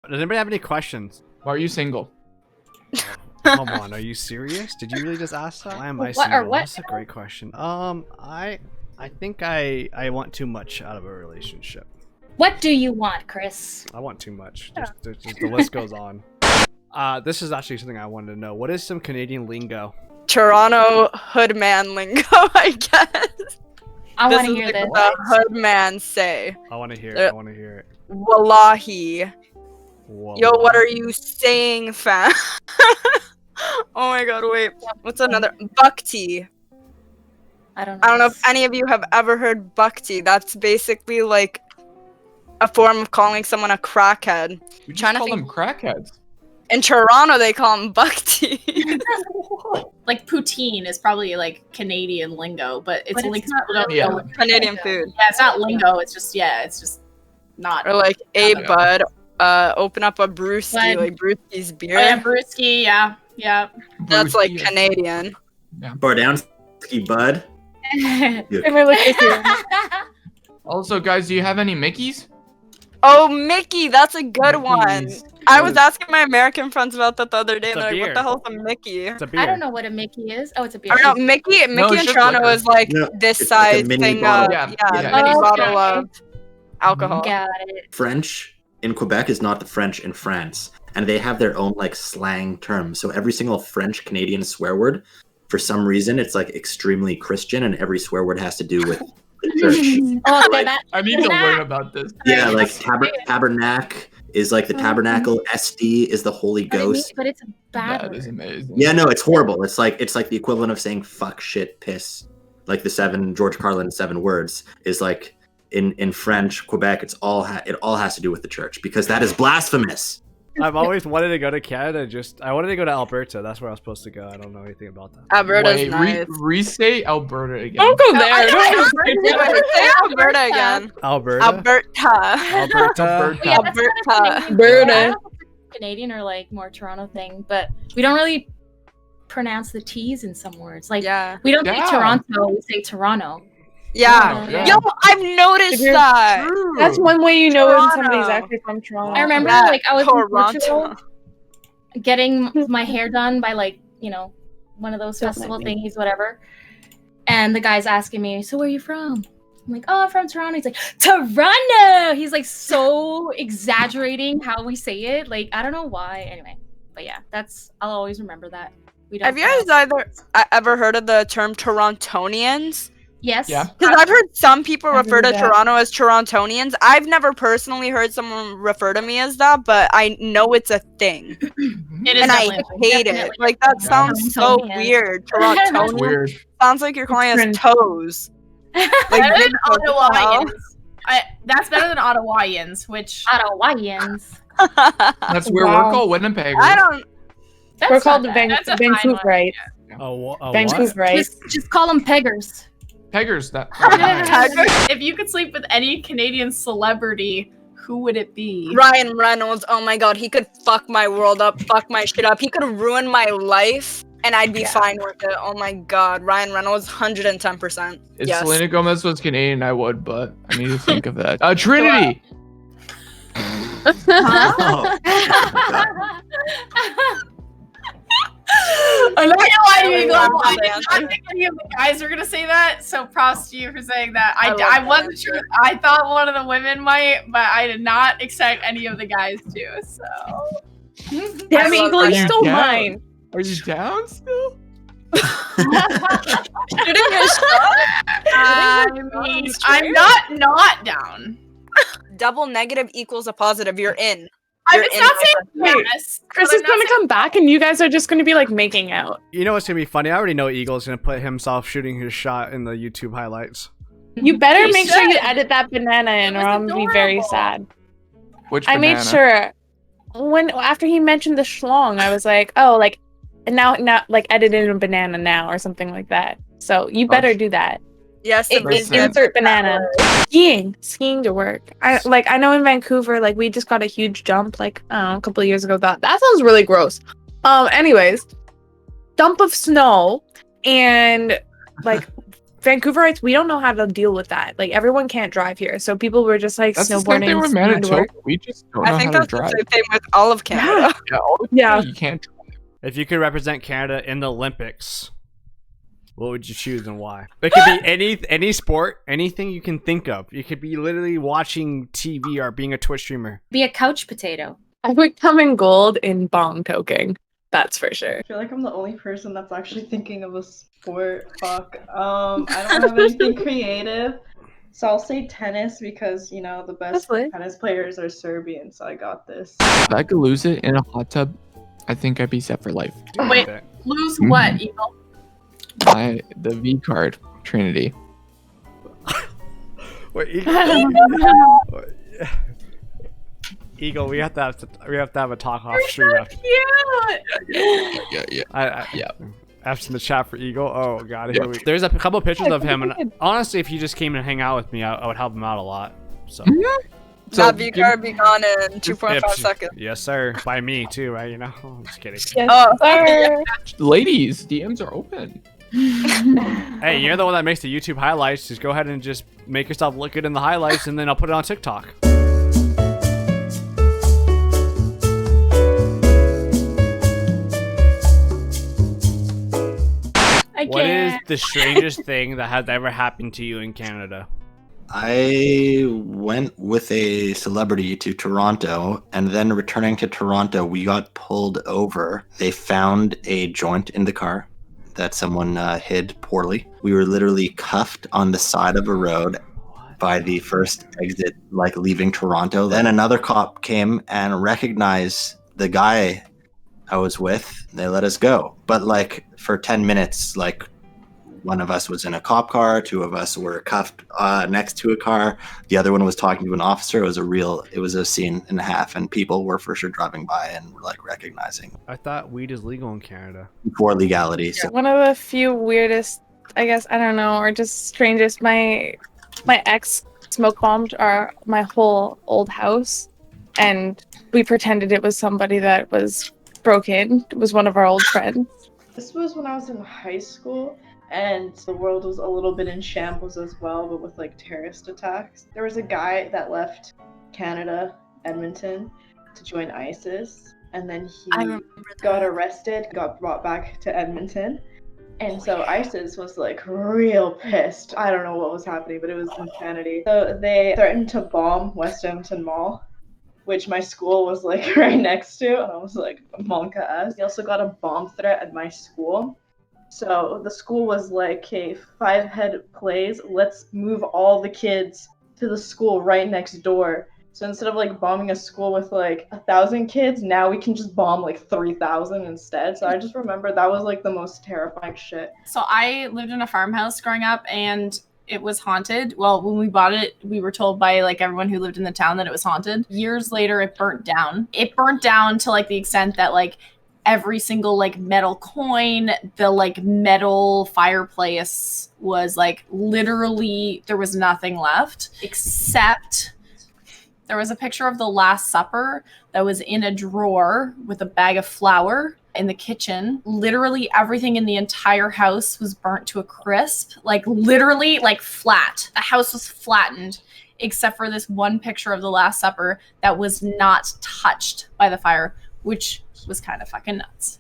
Does anybody have any questions? Why are you single? Come on, are you serious? Did you really just ask that? Why am I single? That's a great question. I think I want too much out of a relationship. What do you want, Chris? I want too much. Just the list goes on. This is actually something I wanted to know. What is some Canadian lingo? Toronto hoodman lingo, I guess. I want to hear this. The hoodman say. I want to hear it. Wallahi. Whoa. Yo, what are you saying, fam? Oh my god, wait. What's another? Bhakti. I don't know if any of you have ever heard bhakti. That's basically like a form of calling someone a crackhead. We just call them crackheads. In Toronto, they call them bhakti. Like poutine is probably like Canadian lingo, but it's linked to Canadian food. Yeah, it's not lingo. It's just not. Or like, hey bud, open up a brewski, like brewski's beer. Oh, yeah, brewski, yeah. That's like Canadian. Yeah. Bardowski bud. Also, guys, do you have any Mickeys? Oh, Mickey, that's a good one. I was asking my American friends about that the other day, and they're like, what the hell's a Mickey? It's a beer. I don't know what a Mickey is. Oh, it's a beer. Or no, Mickey in Toronto is like this size like thing. Bottle. Mini bottle of alcohol. Got it. French in Quebec is not the French in France, and they have their own like slang terms. So every single French Canadian swear word, for some reason, it's like extremely Christian, and every swear word has to do with the church. I need to learn about this. Yeah, like tabernacle is like the tabernacle. SD is the Holy Ghost. But it's a bad That word. is amazing. Yeah, no, it's horrible. It's like the equivalent of saying fuck, shit, piss. Like the George Carlin 7 words is like in French, Quebec. It all has to do with the church because that is blasphemous. I've always wanted to go to Canada. I wanted to go to Alberta. That's where I was supposed to go. I don't know anything about that. Alberta's nice. Restate Alberta again. Don't go there. Say Alberta again. Alberta. Yeah, that's Alberta. Canadian or like more Toronto thing, but we don't really pronounce the T's in some words. Like we don't say Toronto, we say Toronto. Yeah. Yo, I've noticed that. That's one way you know when somebody's actually from Toronto. I remember like I was in Portugal getting my hair done by like, one of those festival thingies, whatever. And the guy's asking me, so where are you from? I'm like, oh, I'm from Toronto. He's like, Toronto! He's like so exaggerating how we say it. Like, I don't know why. Anyway, but yeah, I'll always remember that. Have you guys ever heard of the term Torontonians? Yes. Yeah. Because I've heard some people refer to Toronto as Torontonians. I've never personally heard someone refer to me as that, but I know it's a thing. It is and I hate it. Like, that sounds so weird. Torontonian. Weird. Sounds like you're calling us toes. Like, better than Ottawaians. That's better than Ottawaians, which... Ottawaians. That's where we're called Winnipeggers. I don't... We're called the Vancouverites. Vancouverites. Just call them peggers. Peggers. If you could sleep with any Canadian celebrity, who would it be? Ryan Reynolds. Oh my god, he could fuck my world up, fuck my shit up. He could ruin my life, and I'd be fine with it. Oh my god, Ryan Reynolds, 110%. If yes. Selena Gomez was Canadian, I would, but I need to think of that. Trinity. I know why you I did not think any of the guys were gonna say that, so props to you for saying that. I wasn't sure. I thought one of the women might, but I did not expect any of the guys to. So, damn Eagle, you stole mine. Are you down still? I'm not down. Double negative equals a positive. You're in. It's not saying yes. Chris is gonna come back, and you guys are just gonna be like making out. You know what's gonna be funny? I already know Eagle's gonna put himself shooting his shot in the YouTube highlights. You better make sure you edit that banana in, or I'm gonna be very sad. Which I made sure after he mentioned the schlong, I was like, oh, like now like edit in a banana now or something like that. So you better do that. Yes, insert banana. Skiing to work. I know in Vancouver, like we just got a huge jump, like I don't know, a couple of years ago. That sounds really gross. Anyways, dump of snow and like Vancouverites, we don't know how to deal with that. Like everyone can't drive here, so people were just like That's the same snowboarding. thing with skiing to work. Manitoba. We just don't know I think how to that's the drive. same thing with all of Canada. Yeah. You can't drive. If you could represent Canada in the Olympics, what would you choose and why? It could be any sport, anything you can think of. You could be literally watching TV or being a Twitch streamer. Be a couch potato. I would come in gold in bong toking. That's for sure. I feel like I'm the only person that's actually thinking of a sport. Fuck. I don't have anything creative. So I'll say tennis because, you know, the best tennis players are Serbian, so I got this. If I could lose it in a hot tub, I think I'd be set for life. Dude, Wait. Lose what, Eagle? The V card, Trinity. Wait, Eagle, we have to have a talk off stream. After. Cute. Yeah. After the chat for Eagle. Oh god, there's a couple pictures of him, and honestly, if he just came and hang out with me, I would help him out a lot. So. That V-card be gone in 2.5 seconds. Yes, sir. By me too, right? You know. I'm just kidding. Yes, sir. Ladies, DMs are open. Hey, you're the one that makes the YouTube highlights. Just go ahead and just make yourself look good in the highlights, and then I'll put it on TikTok. What is the strangest thing that has ever happened to you in Canada? I went with a celebrity to Toronto, and then returning to Toronto, we got pulled over. They found a joint in the car that someone hid poorly. We were literally cuffed on the side of a road by the first exit, like leaving Toronto. Then another cop came and recognized the guy I was with. They let us go. But like for 10 minutes, like one of us was in a cop car, two of us were cuffed next to a car. The other one was talking to an officer. It was a scene and a half, and people were for sure driving by and were like recognizing. I thought weed is legal in Canada. Before legality. So. One of the few weirdest, I guess, I don't know, or just strangest, my ex smoke bombed my whole old house, and we pretended it was somebody that was broke in. It was one of our old friends. This was when I was in high school, and the world was a little bit in shambles as well, but with like terrorist attacks. There was a guy that left Canada, Edmonton, to join ISIS, and then he got arrested, got brought back to Edmonton. And so ISIS was like real pissed. I don't know what was happening, but it was insanity. So they threatened to bomb West Edmonton Mall, which my school was like right next to, and I was like, Monka ass. He also got a bomb threat at my school. So the school was like, okay, 5-head plays, let's move all the kids to the school right next door. So instead of like bombing a school with like 1,000 kids, now we can just bomb like 3,000 instead. So I just remember that was like the most terrifying shit. So I lived in a farmhouse growing up, and it was haunted. Well, when we bought it, we were told by like everyone who lived in the town that it was haunted. Years later, it burnt down. It burnt down to like the extent that like every single like metal coin, the like metal fireplace was like literally there was nothing left except there was a picture of the Last Supper that was in a drawer with a bag of flour in the kitchen. Literally everything in the entire house was burnt to a crisp, like literally like flat. The house was flattened except for this one picture of the Last Supper that was not touched by the fire, which was kind of fucking nuts.